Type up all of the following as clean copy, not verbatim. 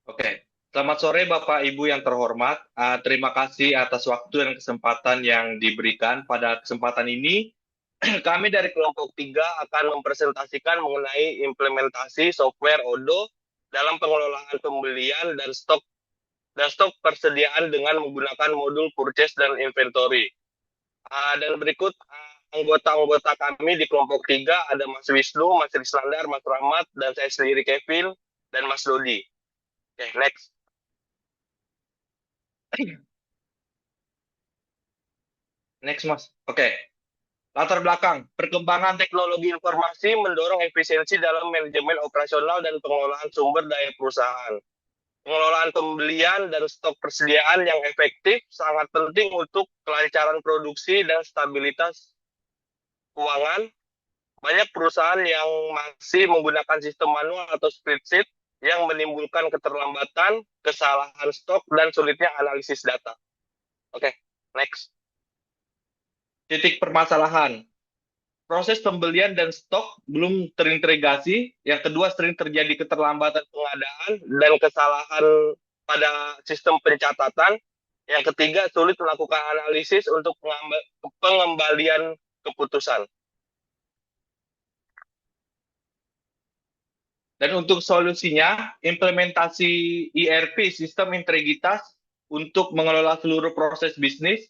Oke, selamat sore Bapak Ibu yang terhormat. Terima kasih atas waktu dan kesempatan yang diberikan. Pada kesempatan ini, kami dari kelompok 3 akan mempresentasikan mengenai implementasi software Odoo dalam pengelolaan pembelian dan stok persediaan dengan menggunakan modul purchase dan inventory. Dan berikut anggota-anggota kami di kelompok 3 ada Mas Wisnu, Mas Rislandar, Mas Rahmat, dan saya sendiri Kevin, dan Mas Dodi. Oke, next. Next, Mas. Oke. Latar belakang, perkembangan teknologi informasi mendorong efisiensi dalam manajemen operasional dan pengelolaan sumber daya perusahaan. Pengelolaan pembelian dan stok persediaan yang efektif sangat penting untuk kelancaran produksi dan stabilitas keuangan. Banyak perusahaan yang masih menggunakan sistem manual atau spreadsheet yang menimbulkan keterlambatan, kesalahan stok, dan sulitnya analisis data. Oke, next. Titik permasalahan. Proses pembelian dan stok belum terintegrasi. Yang kedua, sering terjadi keterlambatan pengadaan dan kesalahan pada sistem pencatatan. Yang ketiga, sulit melakukan analisis untuk pengembalian keputusan. Dan untuk solusinya, implementasi ERP, sistem integritas, untuk mengelola seluruh proses bisnis,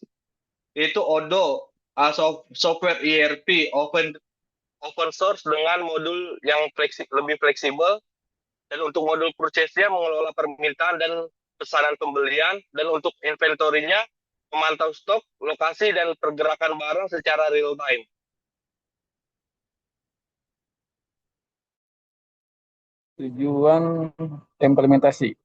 yaitu Odoo, software ERP, open source dengan modul yang lebih fleksibel. Dan untuk modul purchase-nya mengelola permintaan dan pesanan pembelian, dan untuk inventory-nya memantau stok, lokasi, dan pergerakan barang secara real time. Tujuan implementasi.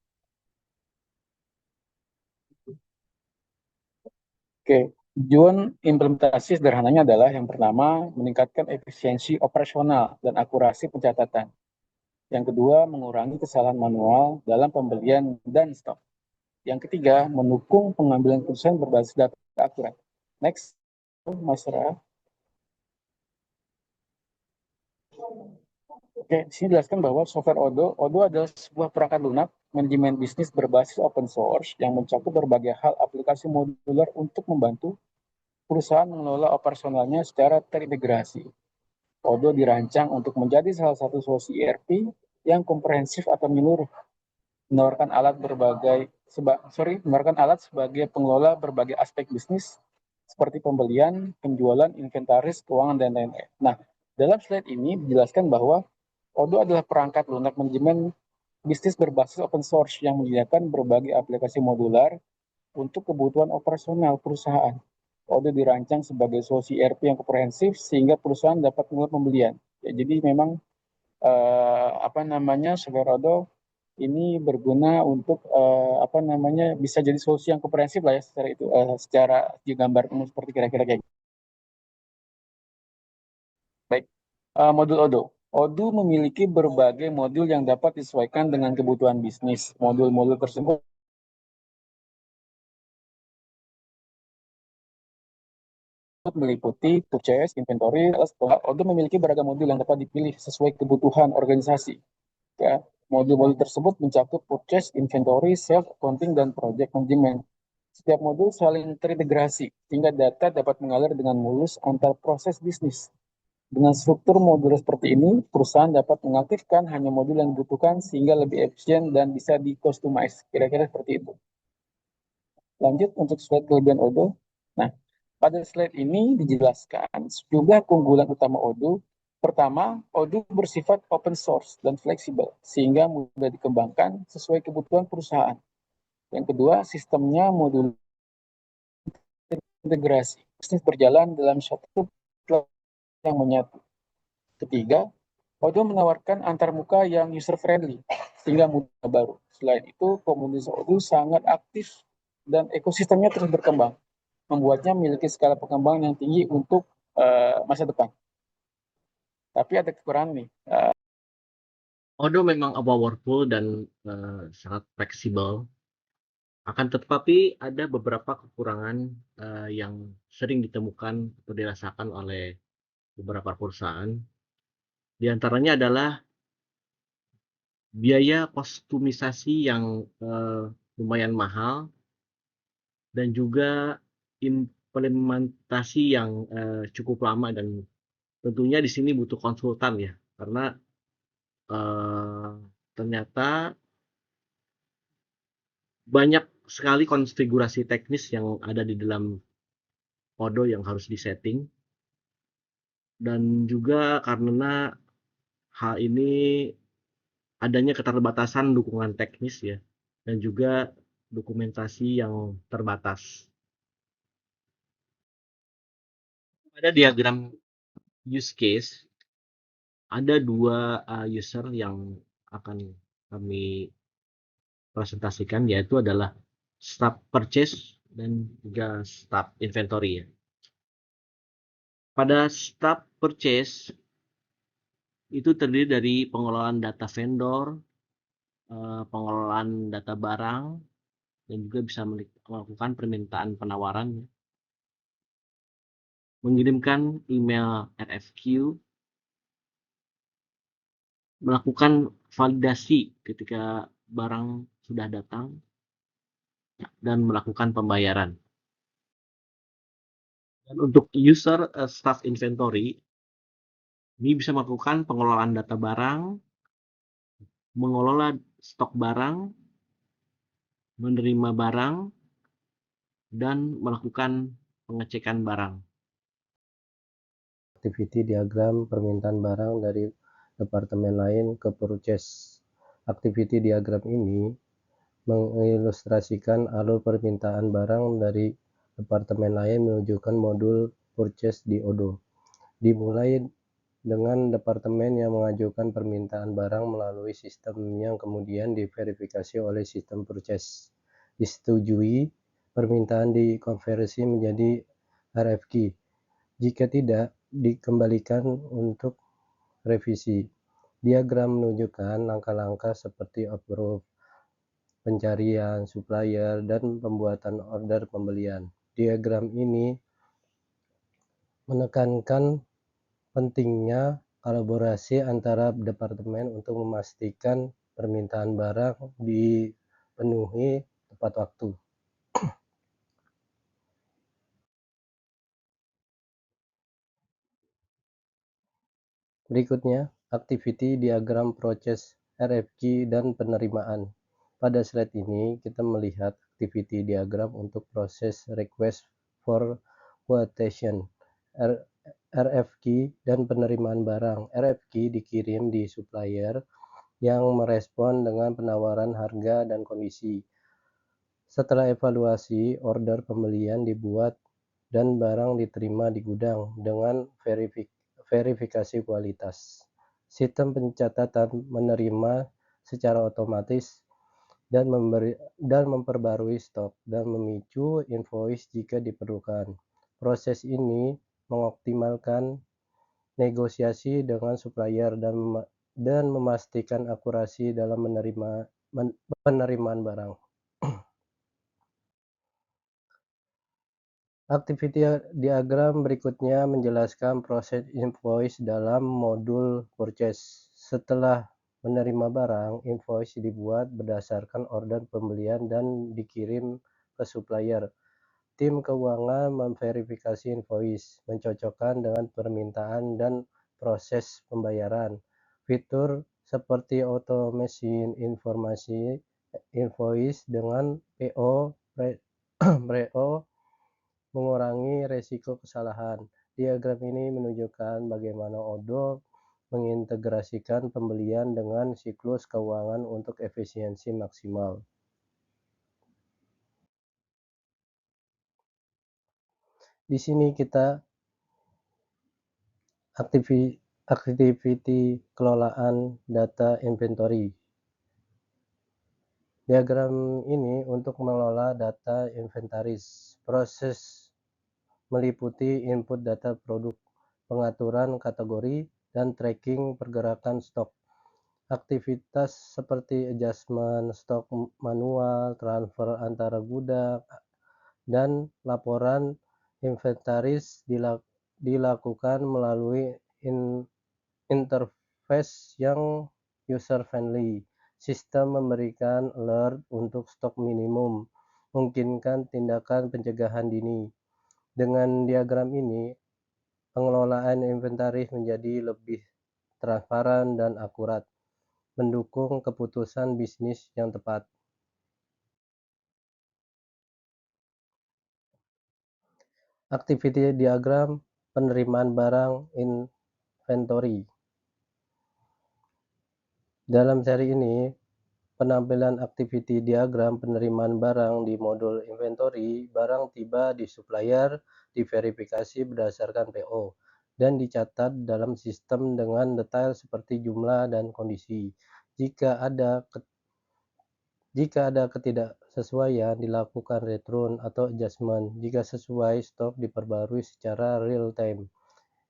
Oke, tujuan implementasi sederhananya adalah yang pertama, meningkatkan efisiensi operasional dan akurasi pencatatan. Yang kedua, mengurangi kesalahan manual dalam pembelian dan stok. Yang ketiga, mendukung pengambilan keputusan berbasis data akurat. Next, Mas Ra. Oke, di sini jelaskan bahwa software Odoo adalah sebuah perangkat lunak manajemen bisnis berbasis open source yang mencakup berbagai hal aplikasi modular untuk membantu perusahaan mengelola operasionalnya secara terintegrasi. Odoo dirancang untuk menjadi salah satu solusi ERP yang komprehensif atau menyeluruh, menawarkan alat sebagai pengelola berbagai aspek bisnis seperti pembelian, penjualan, inventaris, keuangan, dan lain-lain. Nah, dalam slide ini dijelaskan bahwa Odoo adalah perangkat lunak manajemen bisnis berbasis open source yang menyediakan berbagai aplikasi modular untuk kebutuhan operasional perusahaan. Odoo dirancang sebagai solusi ERP yang komprehensif sehingga perusahaan dapat mengelola pembelian. Ya, jadi memang software Odoo ini berguna untuk bisa jadi solusi yang komprehensif lah ya secara digambar seperti kira-kira kayak gitu. Baik, modul Odoo. Odoo memiliki berbagai modul yang dapat disesuaikan dengan kebutuhan bisnis. Modul-modul tersebut meliputi purchase, inventory, Odoo memiliki beragam modul yang dapat dipilih sesuai kebutuhan organisasi. Ya, modul-modul tersebut mencakup purchase, inventory, sales, accounting, dan project management. Setiap modul saling terintegrasi sehingga data dapat mengalir dengan mulus antar proses bisnis. Dengan struktur modul seperti ini, perusahaan dapat mengaktifkan hanya modul yang dibutuhkan sehingga lebih efisien dan bisa di-customize. Kira-kira seperti itu. Lanjut untuk slide kelebihan Odoo. Nah, pada slide ini dijelaskan sejumlah keunggulan utama Odoo. Pertama, Odoo bersifat open source dan fleksibel, sehingga mudah dikembangkan sesuai kebutuhan perusahaan. Yang kedua, sistemnya modul integrasi. Bisnis berjalan dalam satu yang menyatu. Ketiga, Odoo menawarkan antarmuka yang user-friendly, sehingga mudah baru. Selain itu, komunitas Odoo sangat aktif dan ekosistemnya terus berkembang, membuatnya memiliki skala pengembangan yang tinggi untuk masa depan. Tapi ada kekurangan nih. Odoo memang powerful dan sangat fleksibel. Akan tetapi ada beberapa kekurangan yang sering ditemukan atau dirasakan oleh beberapa perusahaan. Di antaranya adalah biaya kostumisasi yang lumayan mahal, dan juga implementasi yang cukup lama, dan tentunya di sini butuh konsultan ya, karena ternyata banyak sekali konfigurasi teknis yang ada di dalam Odoo yang harus disetting, dan juga karena hal ini adanya keterbatasan dukungan teknis ya, dan juga dokumentasi yang terbatas. Pada diagram use case, ada dua user yang akan kami presentasikan, yaitu adalah staf purchase dan juga staf inventory ya. Pada staf purchase itu terdiri dari pengelolaan data vendor, pengelolaan data barang, dan juga bisa melakukan permintaan penawaran, mengirimkan email RFQ, melakukan validasi ketika barang sudah datang, dan melakukan pembayaran. Dan untuk user staff inventory, ini bisa melakukan pengelolaan data barang, mengelola stok barang, menerima barang, dan melakukan pengecekan barang. Activity diagram permintaan barang dari departemen lain ke purchase. Activity diagram ini mengilustrasikan alur permintaan barang dari departemen lain menuju modul purchase di Odoo. Dimulai dengan departemen yang mengajukan permintaan barang melalui sistem yang kemudian diverifikasi oleh sistem purchase. Disetujui, permintaan dikonversi menjadi RFQ. Jika tidak, dikembalikan untuk revisi. Diagram menunjukkan langkah-langkah seperti approve, pencarian supplier, dan pembuatan order pembelian. Diagram ini menekankan pentingnya kolaborasi antara departemen untuk memastikan permintaan barang dipenuhi tepat waktu. Berikutnya, activity diagram proses RFQ dan penerimaan. Pada slide ini, kita melihat activity diagram untuk proses request for quotation, RFQ, dan penerimaan barang. RFQ dikirim di supplier yang merespon dengan penawaran harga dan kondisi. Setelah evaluasi, order pembelian dibuat dan barang diterima di gudang dengan verifikasi kualitas. Sistem pencatatan menerima secara otomatis dan memperbarui stok dan memicu invoice jika diperlukan. Proses ini mengoptimalkan negosiasi dengan supplier dan memastikan akurasi dalam penerimaan barang. Activity diagram berikutnya menjelaskan proses invoice dalam modul purchase. Setelah menerima barang, invoice dibuat berdasarkan order pembelian dan dikirim ke supplier. Tim keuangan memverifikasi invoice, mencocokkan dengan permintaan dan proses pembayaran. Fitur seperti automation informasi invoice dengan PO mengurangi resiko kesalahan. Diagram ini menunjukkan bagaimana Odoo mengintegrasikan pembelian dengan siklus keuangan untuk efisiensi maksimal. Di sini kita activity kelolaan data inventory. Diagram ini untuk mengelola data inventaris. Proses meliputi input data produk, pengaturan kategori, dan tracking pergerakan stok. Aktivitas seperti adjustment stok manual, transfer antara gudang, dan laporan inventaris dilakukan melalui interface yang user-friendly. Sistem memberikan alert untuk stok minimum, memungkinkan tindakan pencegahan dini. Dengan diagram ini, pengelolaan inventaris menjadi lebih transparan dan akurat, mendukung keputusan bisnis yang tepat. Activity diagram penerimaan barang inventory. Dalam seri ini, penampilan activity diagram penerimaan barang di modul inventory, barang tiba di supplier, diverifikasi berdasarkan PO, dan dicatat dalam sistem dengan detail seperti jumlah dan kondisi. Jika ada ketidaksesuaian, dilakukan return atau adjustment. Jika sesuai, stok diperbarui secara real time.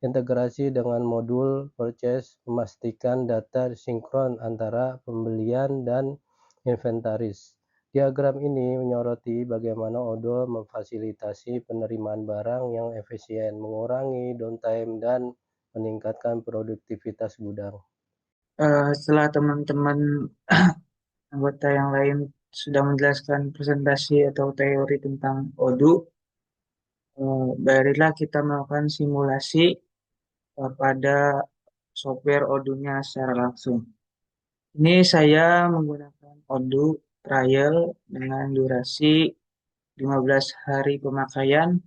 Integrasi dengan modul purchase memastikan data sinkron antara pembelian dan inventaris. Diagram ini menyoroti bagaimana Odoo memfasilitasi penerimaan barang yang efisien, mengurangi downtime, dan meningkatkan produktivitas gudang. Setelah teman-teman anggota yang lain sudah menjelaskan presentasi atau teori tentang Odoo, barulah kita melakukan simulasi pada software Odoo-nya secara langsung. Ini saya menggunakan Odoo trial dengan durasi 15 hari pemakaian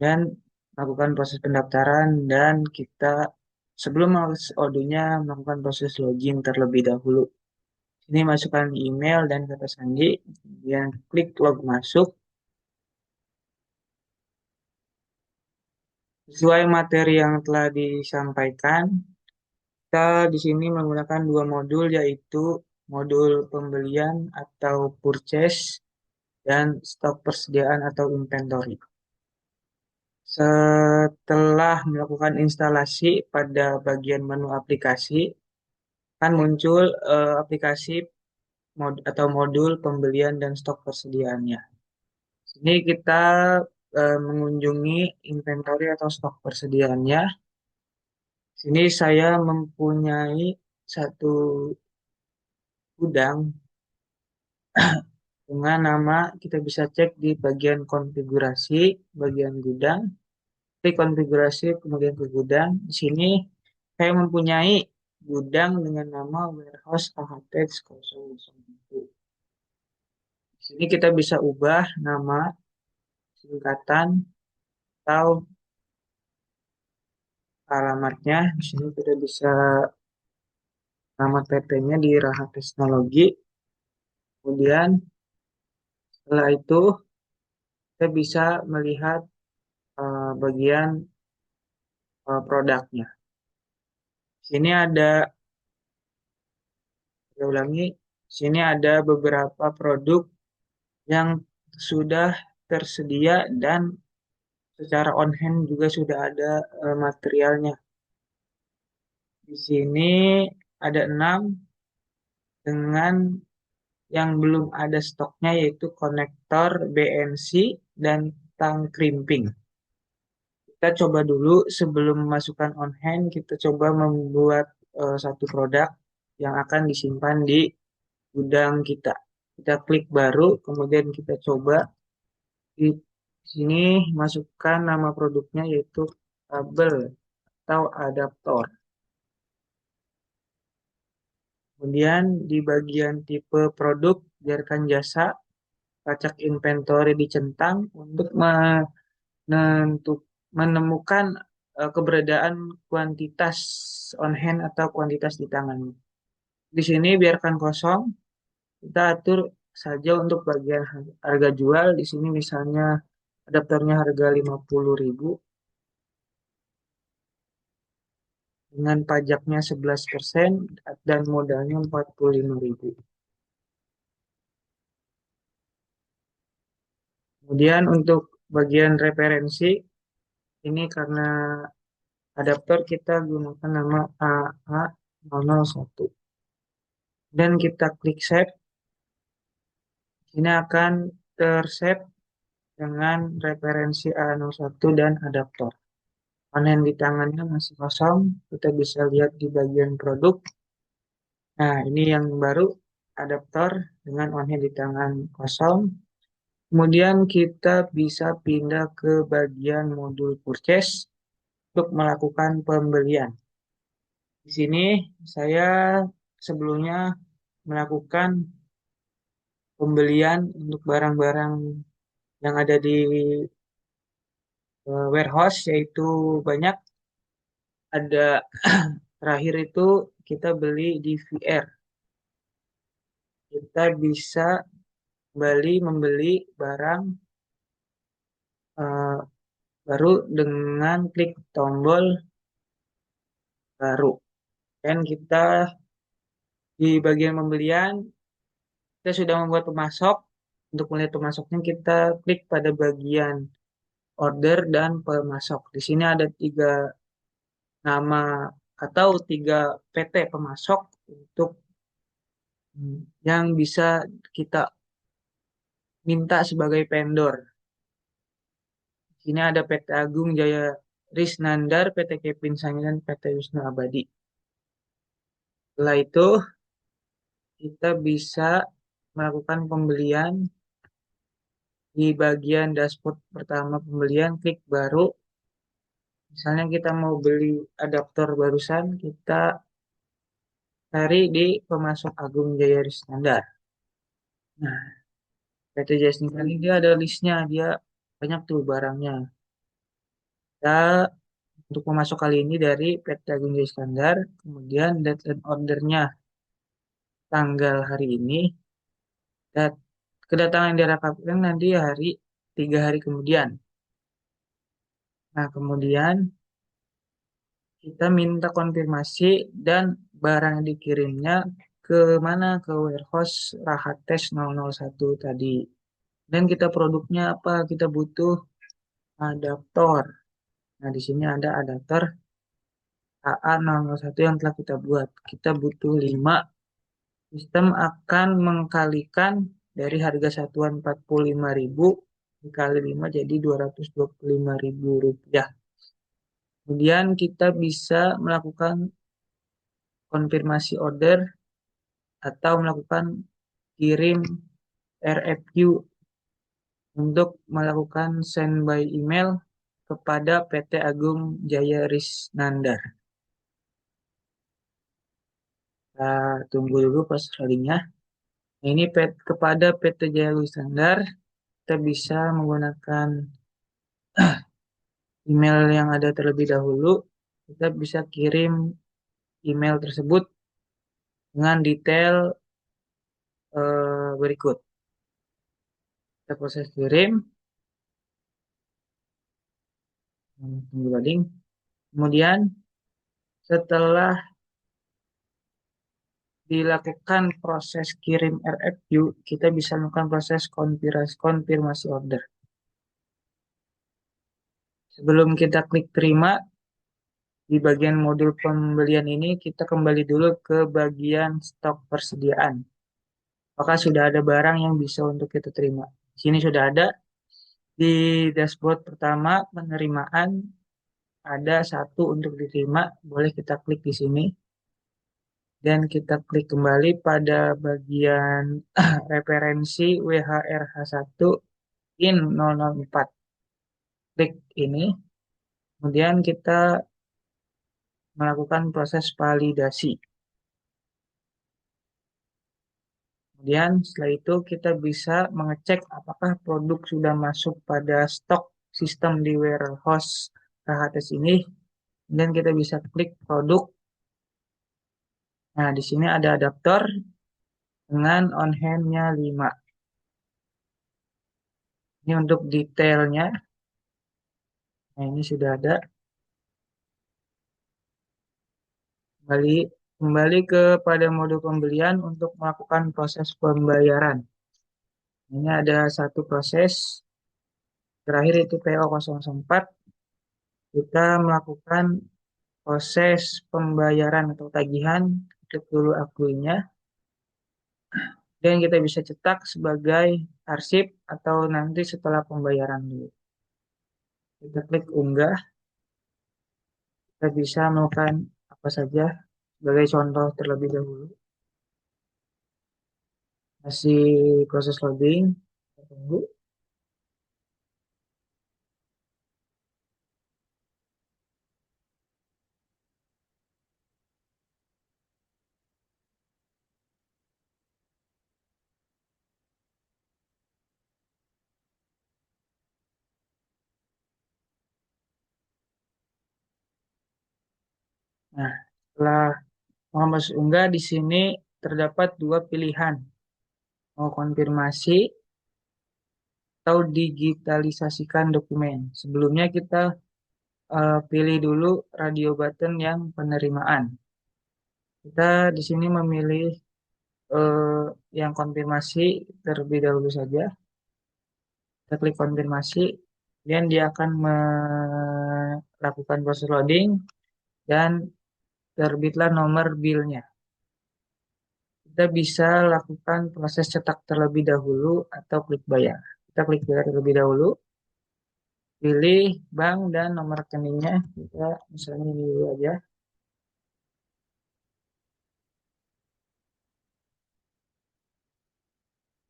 dan melakukan proses pendaftaran, dan kita sebelum mengakses Odoo-nya melakukan proses login terlebih dahulu. Ini masukkan email dan kata sandi, kemudian klik log masuk. Sesuai materi yang telah disampaikan, kita di sini menggunakan dua modul, yaitu modul pembelian atau purchase dan stok persediaan atau inventory. Setelah melakukan instalasi pada bagian menu aplikasi, akan muncul aplikasi atau modul pembelian dan stok persediaannya. Ini kita mengunjungi inventory atau stok persediaannya. Sini saya mempunyai satu gudang dengan nama, kita bisa cek di bagian konfigurasi, bagian gudang, klik konfigurasi, kemudian ke gudang. Di sini saya mempunyai gudang dengan nama warehouse AHT 001. Di sini kita bisa ubah nama, singkatan, atau alamatnya. Di sini kita bisa nama PT-nya di Raha Teknologi. Kemudian setelah itu kita bisa melihat bagian produknya. Sini ada, saya ulangi, sini ada beberapa produk yang sudah tersedia dan secara on hand juga sudah ada materialnya. Di sini ada 6 dengan yang belum ada stoknya, yaitu konektor BNC dan tang crimping. Kita coba dulu sebelum memasukkan on hand, kita coba membuat satu produk yang akan disimpan di gudang kita. Kita klik baru, kemudian kita coba di sini masukkan nama produknya, yaitu kabel atau adaptor. Kemudian di bagian tipe produk, biarkan jasa, pacak inventory dicentang untuk menemukan keberadaan kuantitas on hand atau kuantitas di tangan. Di sini biarkan kosong, kita atur saja untuk bagian harga jual. Di sini misalnya adaptornya harga 50.000 dengan pajaknya 11% dan modalnya 45.000. Kemudian untuk bagian referensi, ini karena adaptor kita gunakan nama AA001. Dan kita klik save. Ini akan tersave dengan referensi A01 dan adaptor. On hand di tangannya masih kosong, kita bisa lihat di bagian produk. Nah, ini yang baru, adaptor dengan on-hand di tangan kosong. Kemudian kita bisa pindah ke bagian modul purchase untuk melakukan pembelian. Di sini saya sebelumnya melakukan pembelian untuk barang-barang yang ada di warehouse, yaitu banyak. Ada terakhir itu kita beli di VR. Kita bisa membeli barang eh, baru dengan klik tombol baru. Dan kita di bagian pembelian, kita sudah membuat pemasok. Untuk melihat pemasoknya, kita klik pada bagian order dan pemasok. Di sini ada 3 nama atau 3 PT pemasok untuk yang bisa kita minta sebagai vendor. Di sini ada PT Agung Jaya Risnandar, PT Kevin Sangi, dan PT Wisnu Abadi. Setelah itu, kita bisa melakukan pembelian di bagian dashboard pertama pembelian, klik baru. Misalnya kita mau beli adaptor barusan, kita cari di pemasok Agung Jaya Risnandar. Nah, PT Jasni kali dia ada listnya, dia banyak tuh barangnya. Kita untuk pemasok kali ini dari PT Agung Jaya Risnandar, kemudian date dan ordernya tanggal hari ini, dan kedatangan yang dirapatkan nanti 3 hari kemudian. Nah, kemudian kita minta konfirmasi dan barang yang dikirimnya ke mana, ke warehouse Rahates 001 tadi. Dan kita produknya apa? Kita butuh adaptor. Nah, di sini ada adaptor AA001 yang telah kita buat. Kita butuh 5. Sistem akan mengkalikan dari harga satuan 45.000 dikali 5 jadi Rp225.000. Kemudian kita bisa melakukan konfirmasi order atau melakukan kirim RFQ untuk melakukan send by email kepada PT Agung Jaya Risnandar. Kita tunggu dulu proses loadingnya. Nah, ini kepada PT Jaya Risnandar, kita bisa menggunakan email yang ada terlebih dahulu. Kita bisa kirim email tersebut dengan detail berikut. Kita proses kirim. Tunggu loading. Kemudian setelah dilakukan proses kirim RFQ, kita bisa melakukan proses konfirmasi order. Sebelum kita klik terima, di bagian modul pembelian ini kita kembali dulu ke bagian stok persediaan. Apakah sudah ada barang yang bisa untuk kita terima? Di sini sudah ada. Di dashboard pertama penerimaan ada 1 untuk diterima, boleh kita klik di sini. Dan kita klik kembali pada bagian referensi WHRH1 IN 004. Klik ini, kemudian kita melakukan proses validasi. Kemudian setelah itu kita bisa mengecek apakah produk sudah masuk pada stok sistem di warehouse Rahates ini. Dan kita bisa klik produk. Nah, di sini ada adaptor dengan on hand-nya 5. Ini untuk detailnya. Nah, ini sudah ada. Kembali kepada modul pembelian untuk melakukan proses pembayaran. Ini ada 1 proses. Terakhir itu PO004. Kita melakukan proses pembayaran atau tagihan. Klik dulu akuinya. Dan kita bisa cetak sebagai arsip atau nanti setelah pembayaran dulu. Kita klik unggah. Kita bisa melakukan apa saja sebagai contoh terlebih dahulu. Masih proses loading. Kita tunggu. Nah, setelah Mas unggah di sini terdapat dua pilihan, mau konfirmasi atau digitalisasikan dokumen. Sebelumnya kita pilih dulu radio button yang penerimaan. Kita di sini memilih yang konfirmasi terlebih dahulu saja. Kita klik konfirmasi, kemudian dia akan melakukan proses loading dan terbitlah nomor bilnya. Kita bisa lakukan proses cetak terlebih dahulu atau klik bayar. Kita klik bayar terlebih dahulu, pilih bank dan nomor rekeningnya. Kita misalnya ini dulu aja.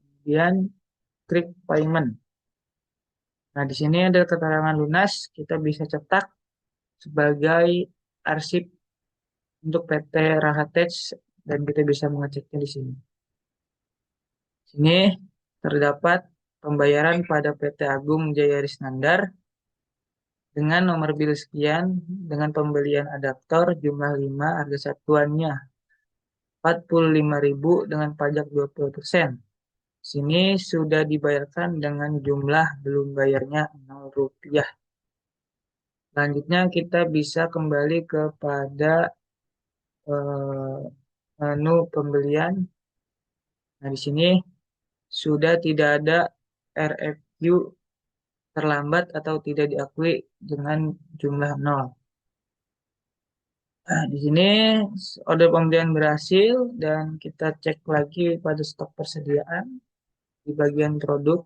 Kemudian klik payment. Nah, di sini ada keterangan lunas, kita bisa cetak sebagai arsip untuk PT Rahatech dan kita bisa mengeceknya di sini. Sini terdapat pembayaran pada PT Agung Jaya Risnandar dengan nomor bil sekian dengan pembelian adaptor jumlah 5 harga satuannya 45.000 dengan pajak 20%. Sini sudah dibayarkan dengan jumlah belum bayarnya Rp0. Selanjutnya kita bisa kembali kepada menu pembelian. Nah, di sini sudah tidak ada RFQ terlambat atau tidak diakui dengan jumlah 0. Nah, di sini order pembelian berhasil dan kita cek lagi pada stok persediaan di bagian produk.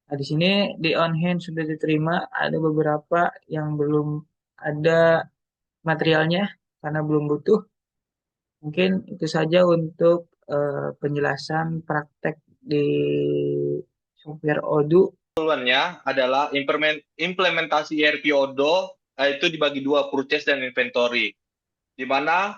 Nah, di sini di on hand sudah diterima, ada beberapa yang belum ada materialnya karena belum butuh. Mungkin itu saja untuk penjelasan praktek di software Odoo. Keseluruhannya adalah implementasi ERP Odoo itu dibagi dua, purchase dan inventory. Di mana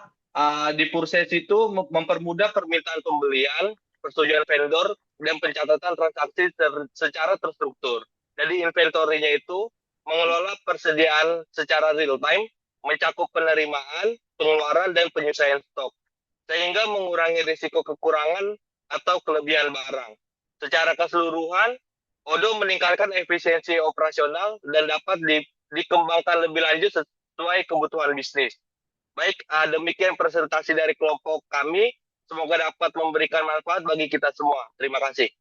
di purchase itu mempermudah permintaan pembelian, persetujuan vendor, dan pencatatan transaksi secara terstruktur. Jadi inventory-nya itu mengelola persediaan secara real time, mencakup penerimaan, pengeluaran, dan penyelesaian stok, sehingga mengurangi risiko kekurangan atau kelebihan barang. Secara keseluruhan, Odoo meningkatkan efisiensi operasional dan dapat dikembangkan lebih lanjut sesuai kebutuhan bisnis. Baik, demikian presentasi dari kelompok kami. Semoga dapat memberikan manfaat bagi kita semua. Terima kasih.